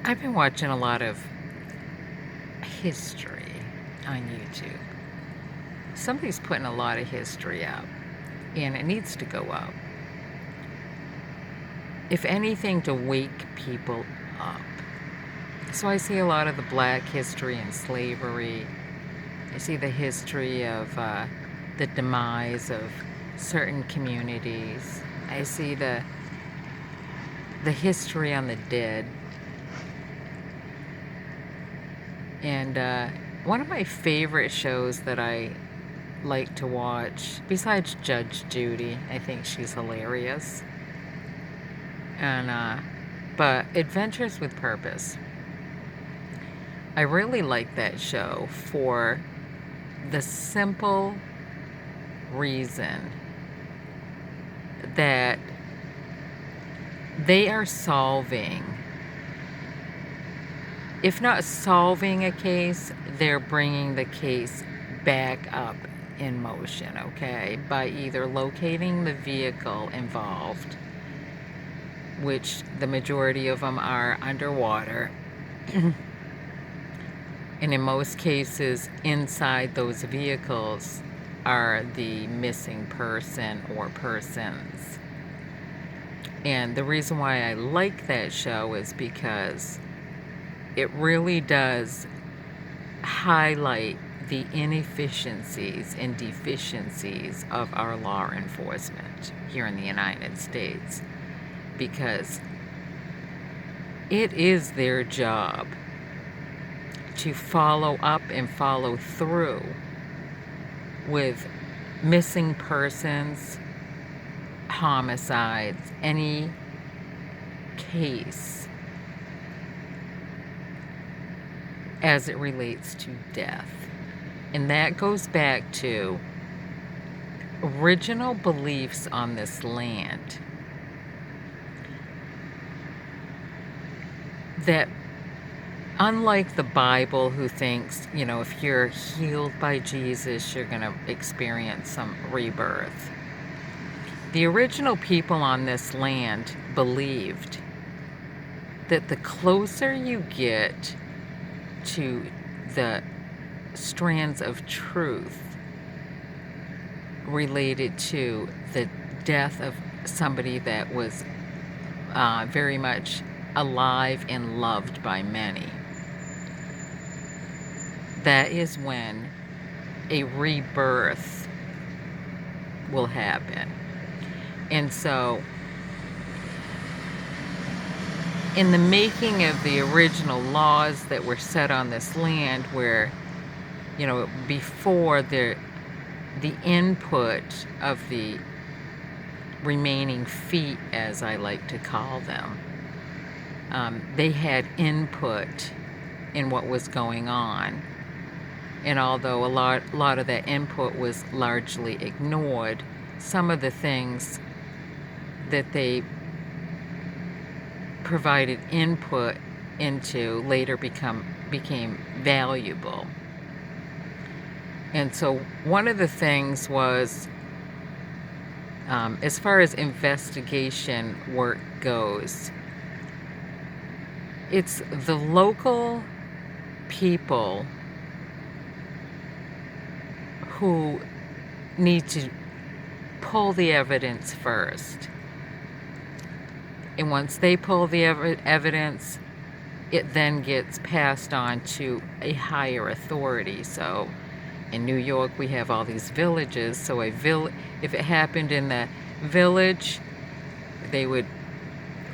I've been watching a lot of history on YouTube. Somebody's putting a lot of history up, and it needs to go up. If anything, to wake people up. So I see a lot of the black history and slavery. I see the history of the demise of certain communities. I see the history on the dead. And one of my favorite shows that I like to watch, besides Judge Judy, I think she's hilarious. And but Adventures with Purpose. I really like that show for the simple reason that they are solving, if not solving a case, they're bringing the case back up in motion, okay? By either locating the vehicle involved, which the majority of them are underwater, and in most cases, inside those vehicles are the missing person or persons. And the reason why I like that show is because it really does highlight the inefficiencies and deficiencies of our law enforcement here in the United States, because it is their job to follow up and follow through with missing persons, homicides, any case as it relates to death. And that goes back to original beliefs on this land that, unlike the Bible, who thinks, if you're healed by Jesus, you're going to experience some rebirth. The original people on this land believed that the closer you get to the strands of truth related to the death of somebody that was very much alive and loved by many, that is when a rebirth will happen. And so, in the making of the original laws that were set on this land, where, before the input of the remaining feet, as I like to call them, they had input in what was going on. And although a lot of that input was largely ignored, some of the things that they provided input into later became valuable. And so one of the things was, as far as investigation work goes, it's the local people who need to pull the evidence first. And once they pull the evidence, it then gets passed on to a higher authority. So in New York, we have all these villages. So if it happened in the village, they would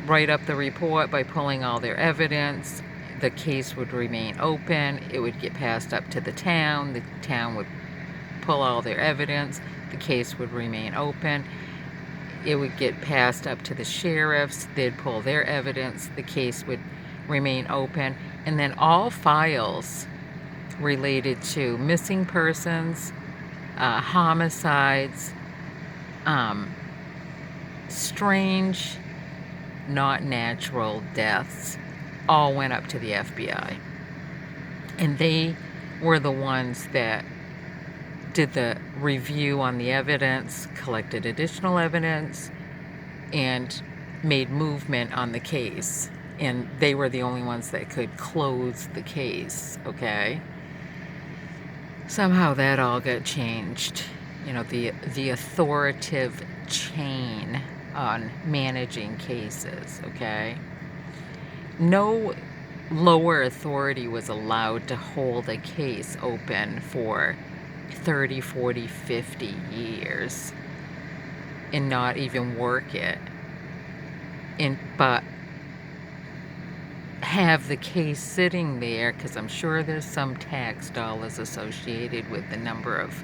write up the report by pulling all their evidence. The case would remain open. It would get passed up to the town. The town would pull all their evidence. The case would remain open. It would get passed up to the sheriffs. They'd pull their evidence. The case would remain open. And then all files related to missing persons, homicides, strange, not natural deaths, all went up to the FBI. And they were the ones that did the review on the evidence, collected additional evidence, and made movement on the case. and they were the only ones that could close the case, okay? Somehow that all got changed. You know, the authoritative chain on managing cases, okay? No lower authority was allowed to hold a case open for 30, 40, 50 years and not even work it. But have the case sitting there, because I'm sure there's some tax dollars associated with the number of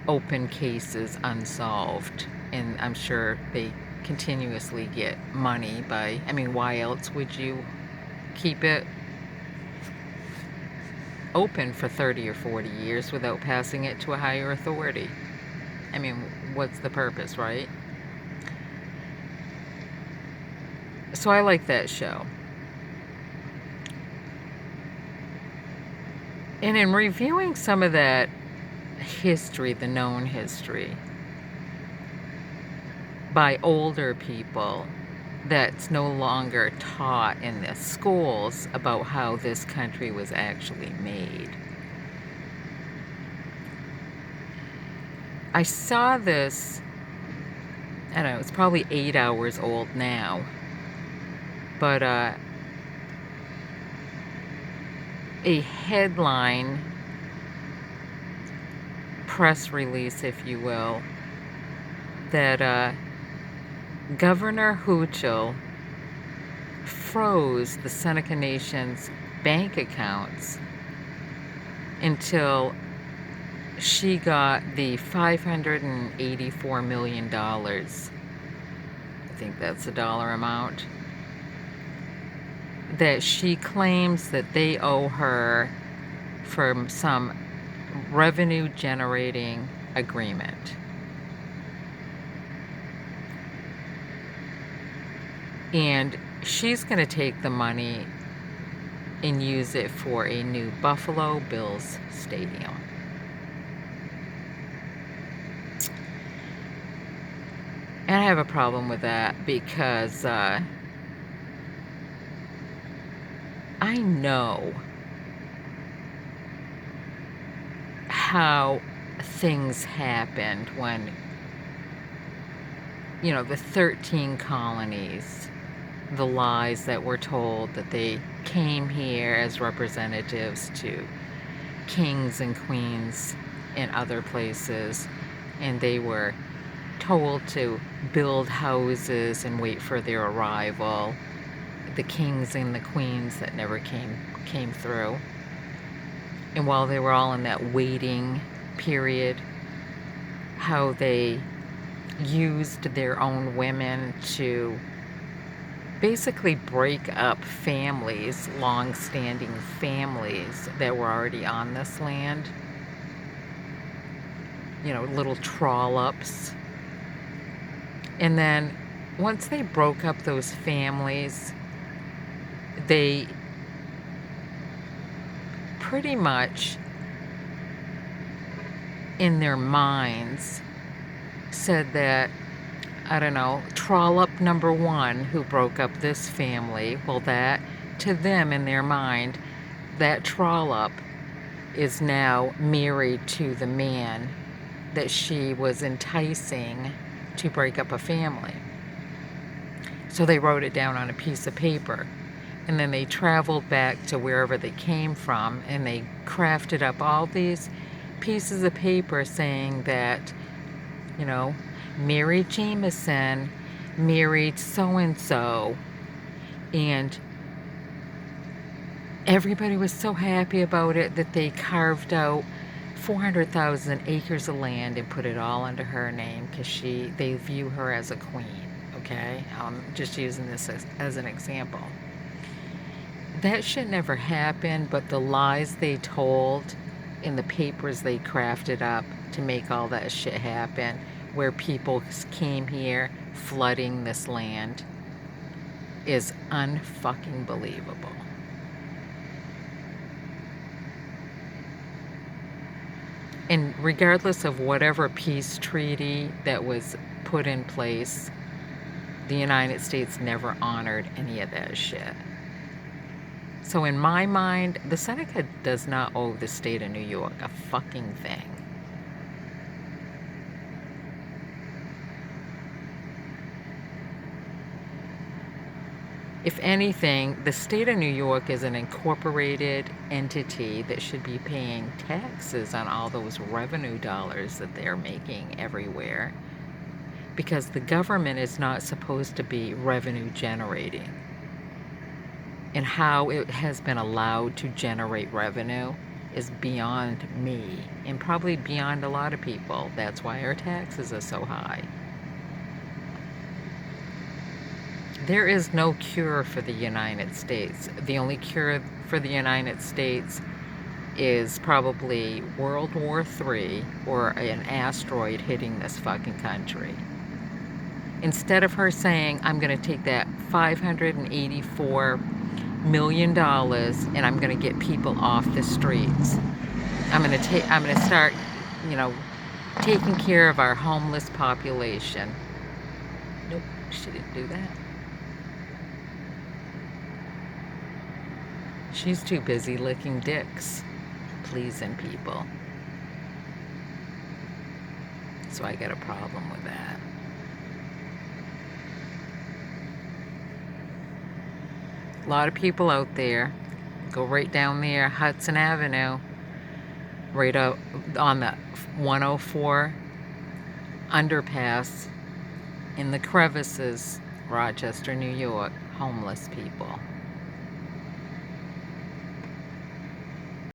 open cases unsolved, and I'm sure they continuously get money by, I mean, why else would you keep it open for 30 or 40 years without passing it to a higher authority? I mean, what's the purpose, right? So I like that show. And in reviewing some of that history, the known history, by older people that's no longer taught in the schools about how this country was actually made. I saw this, I don't know, it's probably 8 hours old now, but a headline press release, if you will, that Governor Hochul froze the Seneca Nation's bank accounts until she got the $584 million. I think that's the dollar amount that she claims that they owe her for some revenue generating agreement. And she's going to take the money and use it for a new Buffalo Bills stadium. And I have a problem with that because I know how things happened when, you know, the 13 colonies, the lies that were told that they came here as representatives to kings and queens in other places, and they were told to build houses and wait for their arrival. The kings and the queens that never came through. And while they were all in that waiting period, how they used their own women to basically break up families, long-standing families that were already on this land. You know, little troll-ups. And then once they broke up those families, they pretty much in their minds said that, I don't know, trollop number one who broke up this family, well, that to them in their mind, that trollop is now married to the man that she was enticing to break up a family. So they wrote it down on a piece of paper. And then they traveled back to wherever they came from, and they crafted up all these pieces of paper saying that, you know, Mary Jameson married so-and-so, and everybody was so happy about it that they carved out 400,000 acres of land and put it all under her name because they view her as a queen, okay? Just using this as an example. That shit never happened, but the lies they told in the papers they crafted up to make all that shit happen, where people came here flooding this land, is unfucking believable. And regardless of whatever peace treaty that was put in place, the United States never honored any of that shit. So in my mind, the Seneca does not owe the state of New York a fucking thing. If anything, the state of New York is an incorporated entity that should be paying taxes on all those revenue dollars that they're making everywhere, because the government is not supposed to be revenue generating. And how it has been allowed to generate revenue is beyond me, and probably beyond a lot of people. That's why our taxes are so high. There is no cure for the United States. The only cure for the United States is probably World War III or an asteroid hitting this fucking country. Instead of her saying, I'm going to take that $584 million and I'm going to get people off the streets. I'm going to start, taking care of our homeless population. Nope, she didn't do that. She's too busy licking dicks, pleasing people. So I got a problem with that. A lot of people out there go right down there, Hudson Avenue, right up on the 104 underpass in the crevices, Rochester, New York, homeless people.